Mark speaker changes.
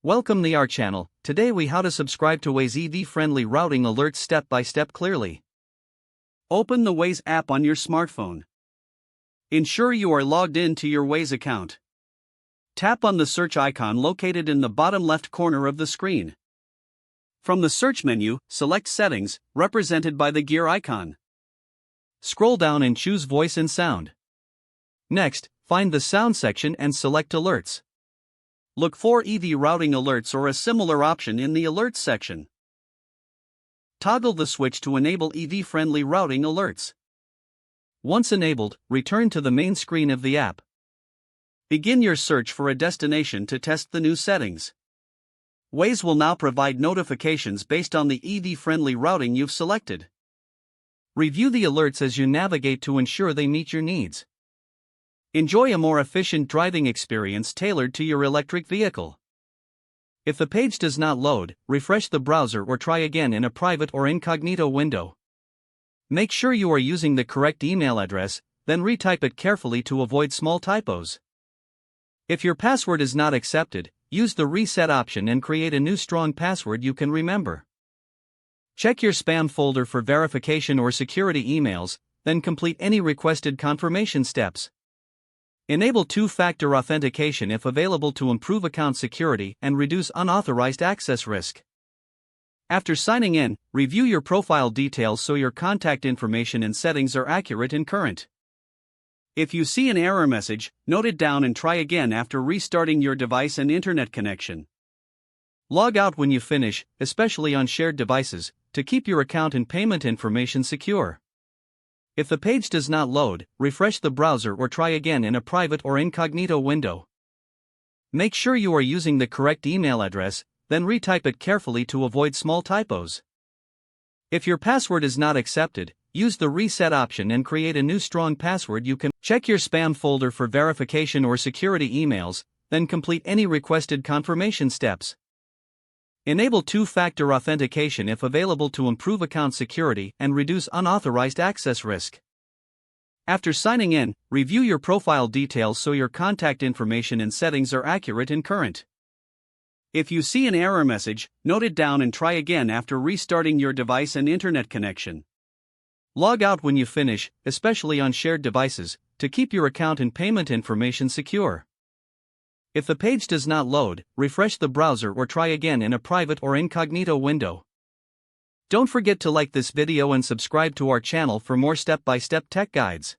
Speaker 1: Welcome to our channel. Today we how to subscribe to Waze EV-friendly routing alerts step by step clearly. Open the Waze app on your smartphone. Ensure you are logged in to your Waze account. Tap on the search icon located in the bottom left corner of the screen. From the search menu, select Settings, represented by the gear icon. Scroll down and choose Voice and Sound. Next, find the Sound section and select Alerts. Look for EV routing alerts or a similar option in the Alerts section. Toggle the switch to enable EV-friendly routing alerts. Once enabled, return to the main screen of the app. Begin your search for a destination to test the new settings. Waze will now provide notifications based on the EV-friendly routing you've selected. Review the alerts as you navigate to ensure they meet your needs. Enjoy a more efficient driving experience tailored to your electric vehicle. If the page does not load, refresh the browser or try again in a private or incognito window. Make sure you are using the correct email address, then retype it carefully to avoid small typos. If your password is not accepted, use the reset option and create a new strong password you can remember. Check your spam folder for verification or security emails, then complete any requested confirmation steps. Enable two-factor authentication if available to improve account security and reduce unauthorized access risk. After signing in, review your profile details so your contact information and settings are accurate and current. If you see an error message, note it down and try again after restarting your device and internet connection. Log out when you finish, especially on shared devices, to keep your account and payment information secure. If the page does not load, refresh the browser or try again in a private or incognito window. Make sure you are using the correct email address, then retype it carefully to avoid small typos. If your password is not accepted, use the reset option and create a new strong password you can. Check your spam folder for verification or security emails, then complete any requested confirmation steps. Enable two-factor authentication if available to improve account security and reduce unauthorized access risk. After signing in, review your profile details so your contact information and settings are accurate and current. If you see an error message, note it down and try again after restarting your device and internet connection. Log out when you finish, especially on shared devices, to keep your account and payment information secure. If the page does not load, refresh the browser or try again in a private or incognito window. Don't forget to like this video and subscribe to our channel for more step-by-step tech guides.